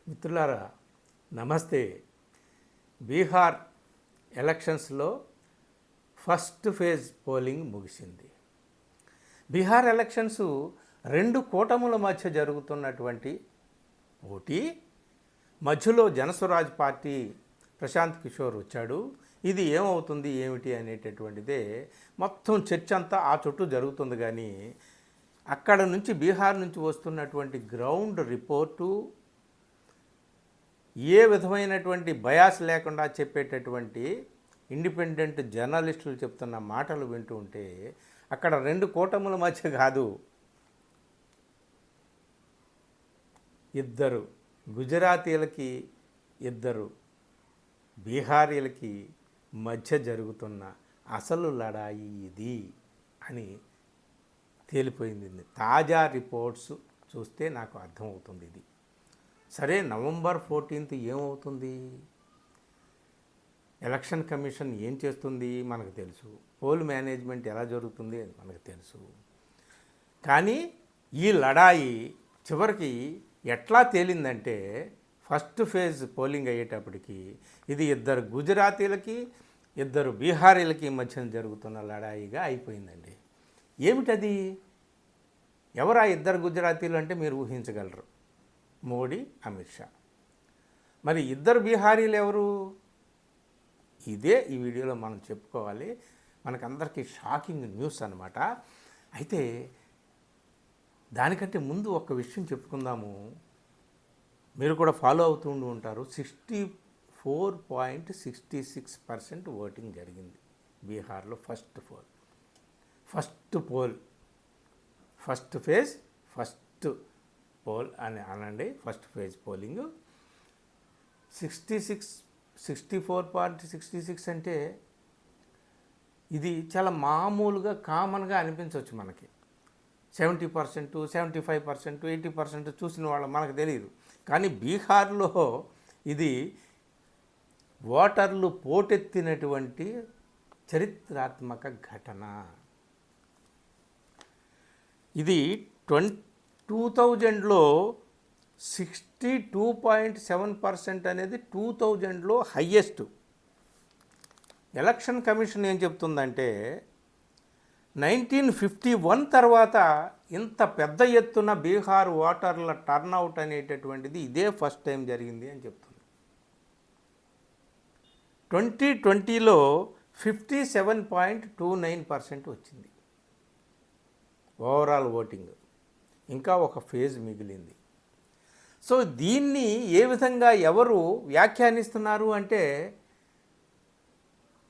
మిత్రులారా నమస్తే. బీహార్ ఎలక్షన్స్లో ఫస్ట్ ఫేజ్ పోలింగ్ ముగిసింది. బీహార్ ఎలక్షన్స్ రెండు కూటముల మధ్య జరుగుతున్నటువంటి పోటీ. మధ్యలో జనస్వరాజ్ పార్టీ ప్రశాంత్ కిషోర్ వచ్చాడు. ఇది ఏమవుతుంది ఏమిటి అనేటటువంటిదే మొత్తం చర్చ అంతా ఆ చుట్టూ జరుగుతుంది. కానీ అక్కడ నుంచి బీహార్ నుంచి వస్తున్నటువంటి గ్రౌండ్ రిపోర్టు ఏ విధమైనటువంటి బయాస్ లేకుండా చెప్పేటటువంటి ఇండిపెండెంట్ జర్నలిస్టులు చెప్తున్న మాటలు వింటూ ఉంటే అక్కడ రెండు కూటముల మధ్య కాదు, ఇద్దరు గుజరాతీలకి ఇద్దరు బీహారీలకి మధ్య జరుగుతున్న అసలు లడాయి ఇది అని తేలిపోయింది. తాజా రిపోర్ట్స్ చూస్తే నాకు అర్థమవుతుంది ఇది. సరే, నవంబర్ 14 ఏమవుతుంది, ఎలక్షన్ కమిషన్ ఏం చేస్తుంది మనకు తెలుసు, పోల్ మేనేజ్మెంట్ ఎలా జరుగుతుంది అని మనకు తెలుసు. కానీ ఈ లడాయి చివరికి ఎట్లా తేలిందంటే ఫస్ట్ ఫేజ్ పోలింగ్ అయ్యేటప్పటికి ఇది ఇద్దరు గుజరాతీలకి ఇద్దరు బీహారీలకి మధ్య జరుగుతున్న లడాయిగా అయిపోయిందండి. ఏమిటది? ఎవరా ఇద్దరు గుజరాతీలు అంటే మీరు ఊహించగలరు, మోడీ, అమిత్ షా. మరి ఇద్దరు బీహారీలు ఎవరు? ఇదే ఈ వీడియోలో మనం చెప్పుకోవాలి. మనకందరికీ షాకింగ్ న్యూస్ అన్నమాట. అయితే దానికంటే ముందు ఒక విషయం చెప్పుకుందాము. మీరు కూడా ఫాలో అవుతూ ఉంటారు. 64.66% ఓటింగ్ జరిగింది బీహార్లో. ఫస్ట్ ఫేజ్ పోల్ అని అనండి. ఫస్ట్ ఫేజ్ పోలింగ్ 64.66 అంటే ఇది చాలా మామూలుగా కామన్గా అనిపించవచ్చు మనకి. 70%, 75%, 80% చూసిన వాళ్ళు మనకు తెలియదు. కానీ బీహార్లో ఇది ఓటర్లు పోటెత్తినటువంటి చరిత్రాత్మక ఘటన. ఇది 2000లో 62.7% అనేది 2000లో హయ్యెస్ట్. ఎలక్షన్ కమిషన్ ఏం చెప్తుందంటే 1951 తర్వాత ఇంత పెద్ద ఎత్తున బీహార్ ఓటర్ల టర్నౌట్ అనేటటువంటిది ఇదే ఫస్ట్ టైం జరిగింది అని చెప్తుంది. 2020లో 57.29% వచ్చింది ఓవరాల్ ఓటింగ్. ఇంకా ఒక ఫేజ్ మిగిలింది. సో దీన్ని ఏ విధంగా ఎవరు వ్యాఖ్యానిస్తున్నారు అంటే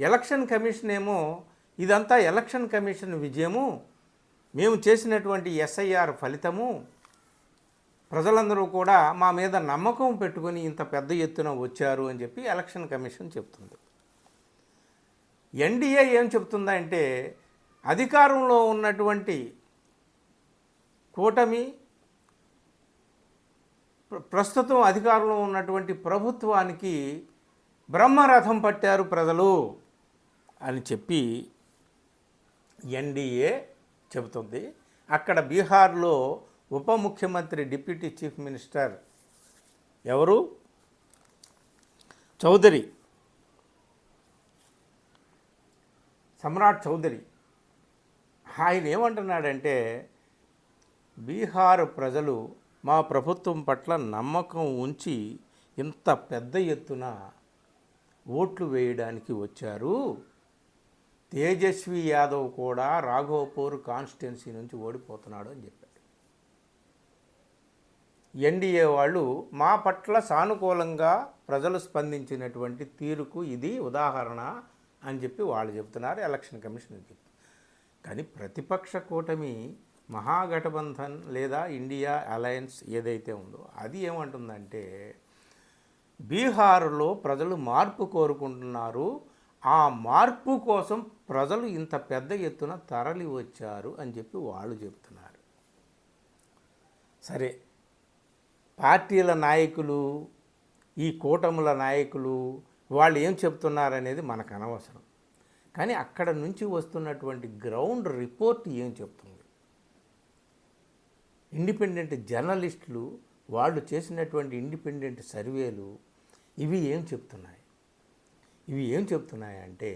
ఎలక్షన్ కమిషన్ ఏమో ఇదంతా ఎలక్షన్ కమిషన్ విజయము, మేము చేసినటువంటి ఎస్ఐఆర్ ఫలితము, ప్రజలందరూ కూడా మా మీద నమ్మకం పెట్టుకొని ఇంత పెద్ద ఎత్తున వచ్చారు అని చెప్పి ఎలక్షన్ కమిషన్ చెప్తుంది. ఎన్డీఏ ఏం చెప్తుందంటే అధికారంలో ఉన్నటువంటి కూటమి, ప్రస్తుతం అధికారంలో ఉన్నటువంటి ప్రభుత్వానికి బ్రహ్మరథం పట్టారు ప్రజలు అని చెప్పి ఎన్డీఏ చెబుతుంది. అక్కడ బీహార్లో ఉప ముఖ్యమంత్రి, డిప్యూటీ చీఫ్ మినిస్టర్ ఎవరు? చౌదరి, సమ్రాట్ చౌదరి. ఆయన ఏమంటున్నాడంటే బీహార్ ప్రజలు మా ప్రభుత్వం పట్ల నమ్మకం ఉంచి ఇంత పెద్ద ఎత్తున ఓట్లు వేయడానికి వచ్చారు. తేజస్వి యాదవ్ కూడా రాఘోపూర్ కాన్స్టిట్యున్సీ నుంచి ఓడిపోతున్నాడు అని చెప్పాడు. ఎన్డీఏ వాళ్ళు మా పట్ల సానుకూలంగా ప్రజలు స్పందించినటువంటి తీరుకు ఇది ఉదాహరణ అని చెప్పి వాళ్ళు చెప్తున్నారు, ఎలక్షన్ కమిషన్ చెప్తున్నారు. కానీ ప్రతిపక్ష కూటమి మహాగఠబంధన్ లేదా ఇండియా అలయన్స్ ఏదైతే ఉందో అది ఏమంటుందంటే బీహార్లో ప్రజలు మార్పు కోరుకుంటున్నారు, ఆ మార్పు కోసం ప్రజలు ఇంత పెద్ద ఎత్తున తరలి వచ్చారు అని చెప్పి వాళ్ళు చెప్తున్నారు. సరే, పార్టీల నాయకులు, ఈ కూటముల నాయకులు వాళ్ళు ఏం చెప్తున్నారనేది మనకు అనవసరం. కానీ అక్కడ నుంచి వస్తున్నటువంటి గ్రౌండ్ రిపోర్ట్ ఏం చెప్తుంది? ఇండిపెండెంట్ జర్నలిస్టులు వాళ్ళు చేసినటువంటి ఇండిపెండెంట్ సర్వేలు ఇవి ఏం చెప్తున్నాయంటే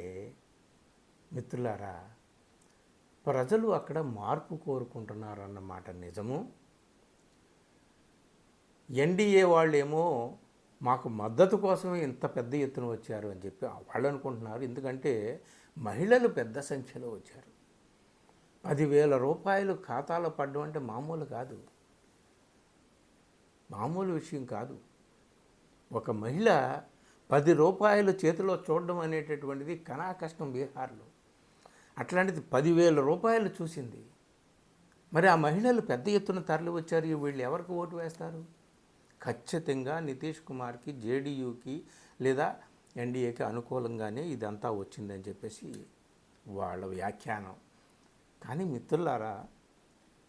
మిత్రులారా, ప్రజలు అక్కడ మార్పు కోరుకుంటున్నారన్నమాట నిజము. ఎన్డీఏ వాళ్ళేమో మాకు మద్దతు కోసమే ఇంత పెద్ద ఎత్తున వచ్చారు అని చెప్పి వాళ్ళు అనుకుంటున్నారు. ఎందుకంటే మహిళలు పెద్ద సంఖ్యలో వచ్చారు. 10,000 రూపాయలు ఖాతాలో పడ్డం అంటే మామూలు విషయం కాదు. ఒక మహిళ 10 రూపాయలు చేతిలో చూడడం అనేటటువంటిది కనా కష్టం బీహార్లో. అట్లాంటిది 10,000 రూపాయలు చూసింది. మరి ఆ మహిళలు పెద్ద ఎత్తున తరలి వచ్చారు. వీళ్ళు ఎవరికి ఓటు వేస్తారు? ఖచ్చితంగా నితీష్ కుమార్కి, జేడీయూకి లేదా ఎన్డీఏకి అనుకూలంగానే ఇదంతా వచ్చిందని చెప్పేసి వాళ్ళ వ్యాఖ్యానం. కానీ మిత్రులారా,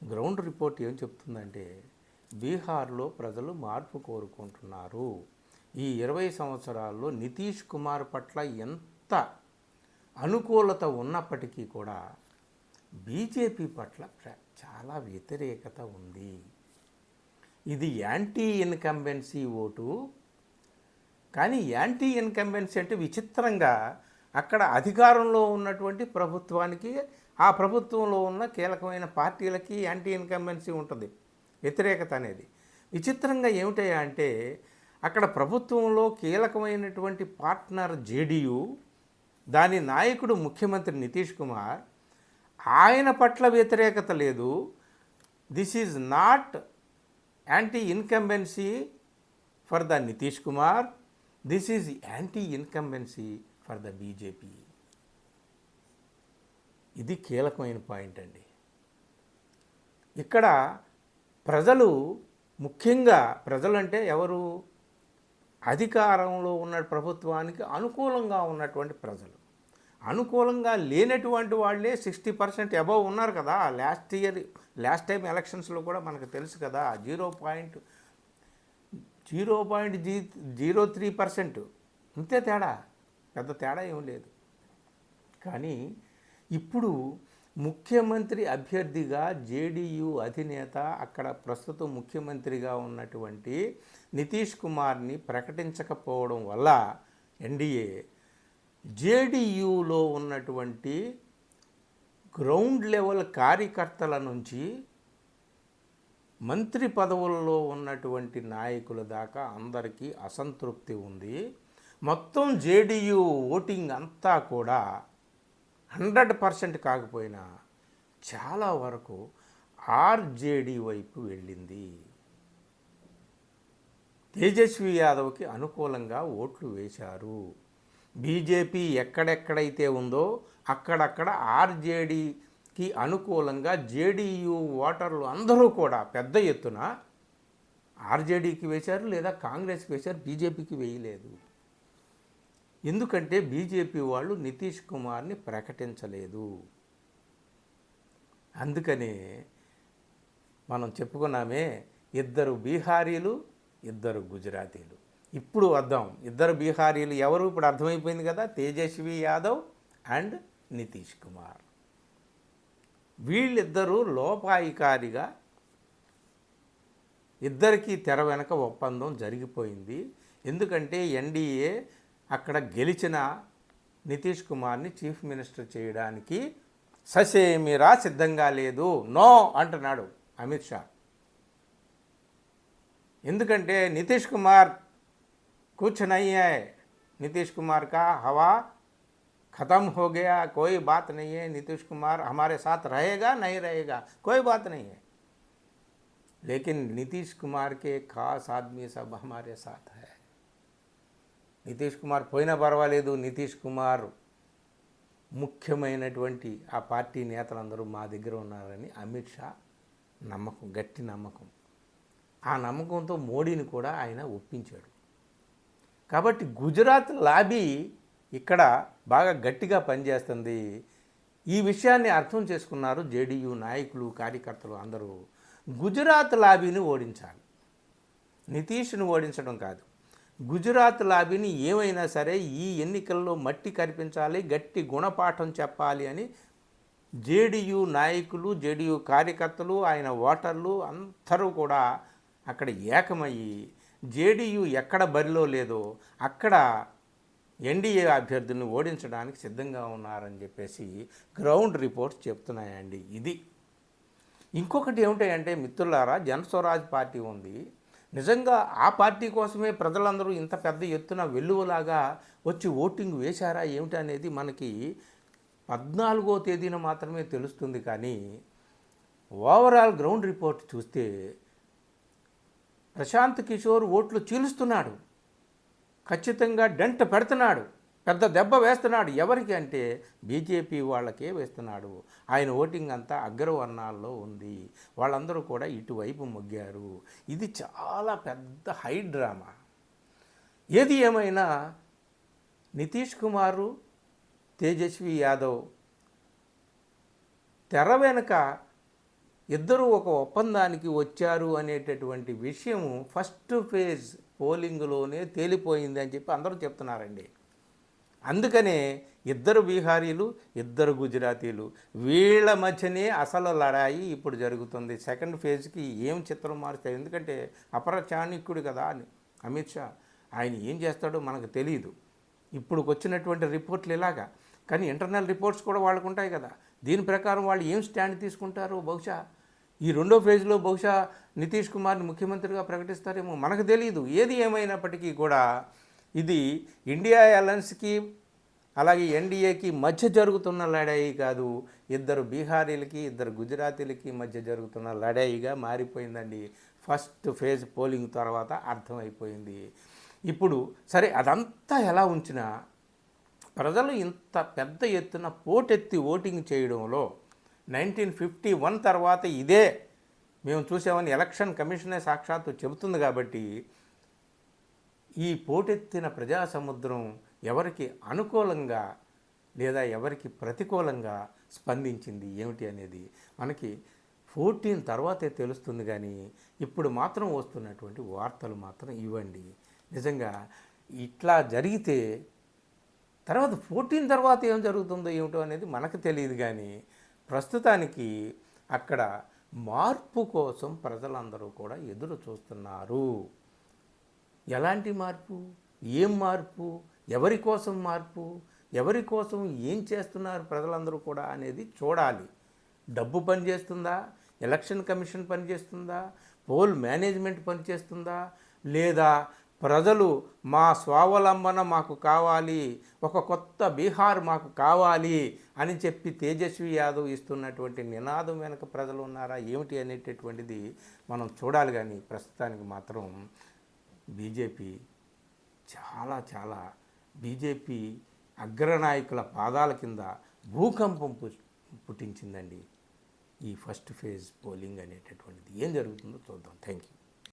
గ్రౌండ్ రిపోర్ట్ ఏం చెప్తుందంటే బీహార్లో ప్రజలు మార్పు కోరుకుంటున్నారు. ఈ 20 సంవత్సరాల్లో నితీష్ కుమార్ పట్ల ఎంత అనుకూలత ఉన్నప్పటికీ కూడా బీజేపీ పట్ల చాలా వ్యతిరేకత ఉంది. ఇది యాంటీ ఇన్కంబెన్సీ ఓటు. కానీ యాంటీ ఇన్కంబెన్సీ అంటే విచిత్రంగా అక్కడ అధికారంలో ఉన్నటువంటి ప్రభుత్వానికి, ఆ ప్రభుత్వంలో ఉన్న కీలకమైన పార్టీలకి యాంటీ ఇన్కంబెన్సీ ఉంటుంది, వ్యతిరేకత అనేది. విచిత్రంగా ఏమిటయ్యా అంటే అక్కడ ప్రభుత్వంలో కీలకమైనటువంటి పార్ట్నర్ జేడీయూ, దాని నాయకుడు ముఖ్యమంత్రి నితీష్ కుమార్, ఆయన పట్ల వ్యతిరేకత లేదు. This is not anti incumbency for the Nitish Kumar, this is anti incumbency for the BJP. ఇది కీలకమైన పాయింట్ అండి. ఇక్కడ ప్రజలు, ముఖ్యంగా ప్రజలు అంటే ఎవరు? అధికారంలో ఉన్న ప్రభుత్వానికి అనుకూలంగా ఉన్నటువంటి ప్రజలు. అనుకూలంగా లేనటువంటి వాళ్ళే 60% అబవ్ ఉన్నారు కదా. లాస్ట్ టైం ఎలక్షన్స్లో కూడా మనకు తెలుసు కదా, 0.03%. అంతే తేడా, పెద్ద తేడా ఏం లేదు. కానీ ఇప్పుడు ముఖ్యమంత్రి అభ్యర్థిగా జేడీయూ అధినేత, అక్కడ ప్రస్తుతం ముఖ్యమంత్రిగా ఉన్నటువంటి నితీష్ కుమార్ని ప్రకటించకపోవడం వల్ల ఎన్డీఏ జేడీయూలో ఉన్నటువంటి గ్రౌండ్ లెవెల్ కార్యకర్తల నుంచి మంత్రి పదవుల్లో ఉన్నటువంటి నాయకుల దాకా అందరికీ అసంతృప్తి ఉంది. మొత్తం జేడీయూ ఓటింగ్ అంతా కూడా 100% కాకపోయినా చాలా వరకు ఆర్జేడీ వైపు వెళ్ళింది. తేజస్వి యాదవ్కి అనుకూలంగా ఓట్లు వేశారు. బీజేపీ ఎక్కడెక్కడైతే ఉందో అక్కడక్కడ ఆర్జేడీకి అనుకూలంగా జేడీయూ ఓటర్లు అందరూ కూడా పెద్ద ఎత్తున ఆర్జేడీకి వేశారు, లేదా కాంగ్రెస్కి వేశారు, బీజేపీకి వేయలేదు. ఎందుకంటే బీజేపీ వాళ్ళు నితీష్ కుమార్ని ప్రకటించలేదు. అందుకనే మనం చెప్పుకున్నామే, 2 బీహారీలు, 2 గుజరాతీలు. ఇప్పుడు వద్దాం, 2 బీహారీలు ఎవరు? ఇప్పుడు అర్థమైపోయింది కదా, తేజస్వి యాదవ్ అండ్ నితీష్ కుమార్. వీళ్ళిద్దరూ లోపాయికారిగా ఇద్దరికీ తెర వెనక ఒప్పందం జరిగిపోయింది. ఎందుకంటే ఎన్డీఏ అక్కడ గెలిచిన నితీష్ కుమార్ని చీఫ్ మినిస్టర్ చేయడానికి ససేమిరా సిద్ధంగా లేదు, నో అంటున్నాడు అమిత్ షా. ఎందుకంటే నితీష్ కుమార్ कुछ नहीं है, नीतीश कुमार का हवा ख़त्म हो गया, कोई बात नहीं है, नीतीश कुमार हमारे साथ रहेगा नहीं रहेगा कोई बात नहीं है, लेकिन नीतीश कुमार के खास आदमी सब हमारे साथ है. నితీష్ కుమార్ పోయినా పర్వాలేదు, నితీష్ కుమార్ ముఖ్యమైనటువంటి ఆ పార్టీ నేతలందరూ మా దగ్గర ఉన్నారని అమిత్ షా నమ్మకం, గట్టి నమ్మకం. ఆ నమ్మకంతో మోడీని కూడా ఆయన ఒప్పించాడు. కాబట్టి గుజరాత్ లాబీ ఇక్కడ బాగా గట్టిగా పనిచేస్తుంది. ఈ విషయాన్ని అర్థం చేసుకున్నారు జేడీయూ నాయకులు, కార్యకర్తలు అందరూ. గుజరాత్ లాబీని ఓడించాలి, నితీష్ను ఓడించడం కాదు. గుజరాత్ లాబీని ఏమైనా సరే ఈ ఎన్నికల్లో మట్టి కనిపించాలి, గట్టి గుణపాఠం చెప్పాలి అని జేడీయూ నాయకులు, జేడీయూ కార్యకర్తలు, ఆయన ఓటర్లు అందరూ కూడా అక్కడ ఏకమయ్యి జేడీయూ ఎక్కడ బరిలో లేదో అక్కడ ఎన్డీఏ అభ్యర్థులను ఓడించడానికి సిద్ధంగా ఉన్నారని చెప్పేసి గ్రౌండ్ రిపోర్ట్స్ చెప్తున్నాయండి. ఇది ఇంకొకటి ఏమిటంటే మిత్రులారా, జనస్వరాజ్ పార్టీ ఉంది. నిజంగా ఆ పార్టీ కోసమే ప్రజలందరూ ఇంత పెద్ద ఎత్తున వెల్లువలాగా వచ్చి ఓటింగ్ వేశారా ఏమిటి అనేది మనకి 14వ తేదీన మాత్రమే తెలుస్తుంది. కానీ ఓవరాల్ గ్రౌండ్ రిపోర్ట్ చూస్తే ప్రశాంత్ కిషోర్ ఓట్లు చీలుస్తున్నాడు, ఖచ్చితంగా డెంట్ పెడుతున్నాడు, పెద్ద దెబ్బ వేస్తున్నాడు. ఎవరికి అంటే బీజేపీ వాళ్ళకే వేస్తున్నాడు. ఆయన ఓటింగ్ అంతా అగ్రవర్ణాల్లో ఉంది, వాళ్ళందరూ కూడా ఇటువైపు మొగ్గారు. ఇది చాలా పెద్ద హై డ్రామా. ఏది ఏమైనా నితీష్ కుమారు, తేజస్వి యాదవ్ తెర వెనుక ఇద్దరూ ఒక ఒప్పందానికి వచ్చారు అనేటటువంటి విషయము ఫస్ట్ ఫేజ్ పోలింగ్లోనే తేలిపోయింది అని చెప్పి అందరూ చెప్తున్నారండి. అందుకనే ఇద్దరు బీహారీలు, ఇద్దరు గుజరాతీలు, వీళ్ళ మధ్యనే అసలు లడాయి ఇప్పుడు జరుగుతుంది. సెకండ్ ఫేజ్కి ఏం చిత్రం మారుతాయి? ఎందుకంటే అపర చాణక్యుడు కదా అమిత్ షా, ఆయన ఏం చేస్తాడో మనకు తెలియదు. ఇప్పుడు వచ్చినటువంటి రిపోర్ట్లు ఇలాగా, కానీ ఇంటర్నల్ రిపోర్ట్స్ కూడా వాళ్ళకు ఉంటాయి కదా. దీని ప్రకారం వాళ్ళు ఏం స్టాండ్ తీసుకుంటారో బహుశా ఈ రెండో ఫేజ్లో బహుశా నితీష్ కుమార్ని ముఖ్యమంత్రిగా ప్రకటిస్తారేమో, మనకు తెలియదు. ఏది ఏమైనప్పటికీ కూడా ఇది ఇండియా అలయన్స్కి అలాగే ఎన్డీఏకి మధ్య జరుగుతున్న లడాయి కాదు, ఇద్దరు బీహారీలకి, ఇద్దరు గుజరాతీలకి మధ్య జరుగుతున్న లడాయిగా మారిపోయిందండి. ఫస్ట్ ఫేజ్ పోలింగ్ తర్వాత అర్థమైపోయింది. ఇప్పుడు సరే, అదంతా ఎలా ఉంచినా ప్రజలు ఇంత పెద్ద ఎత్తున పోటెత్తి ఓటింగ్ చేయడంలో 1951 తర్వాత ఇదే మేము చూసామని ఎలక్షన్ కమిషనే సాక్షాత్తు చెబుతుంది. కాబట్టి ఈ పోటెత్తిన ప్రజా సముద్రం ఎవరికి అనుకూలంగా లేదా ఎవరికి ప్రతికూలంగా స్పందించింది ఏమిటి అనేది మనకి 14 తర్వాతే తెలుస్తుంది. కానీ ఇప్పుడు మాత్రం వస్తున్నటువంటి వార్తలు మాత్రం ఇవ్వండి. నిజంగా ఇట్లా జరిగితే తర్వాత 14 తర్వాత ఏం జరుగుతుందో ఏమిటో అనేది మనకు తెలియదు. కానీ ప్రస్తుతానికి అక్కడ మార్పు కోసం ప్రజలందరూ కూడా ఎదురు చూస్తున్నారు. ఎలాంటి మార్పు, ఏం మార్పు, ఎవరి కోసం మార్పు, ఎవరి కోసం ఏం చేస్తున్నారు ప్రజలందరూ కూడా అనేది చూడాలి. డబ్బు పనిచేస్తుందా, ఎలక్షన్ కమిషన్ పనిచేస్తుందా, పోల్ మేనేజ్మెంట్ పనిచేస్తుందా, లేదా ప్రజలు మా స్వావలంబన మాకు కావాలి, ఒక కొత్త బీహార్ మాకు కావాలి అని చెప్పి తేజస్వి యాదవ్ ఇస్తున్నటువంటి నినాదం వెనక ప్రజలు ఉన్నారా ఏమిటి అనేటటువంటిది మనం చూడాలి. కానీ ప్రస్తుతానికి మాత్రం బీజేపీ చాలా బీజేపీ అగ్రనాయకుల పాదాల కింద భూకంపం పుట్టించిందండి ఈ ఫస్ట్ ఫేజ్ పోలింగ్ అనేటటువంటిది. ఏం జరుగుతుందో చూద్దాం. Thank you.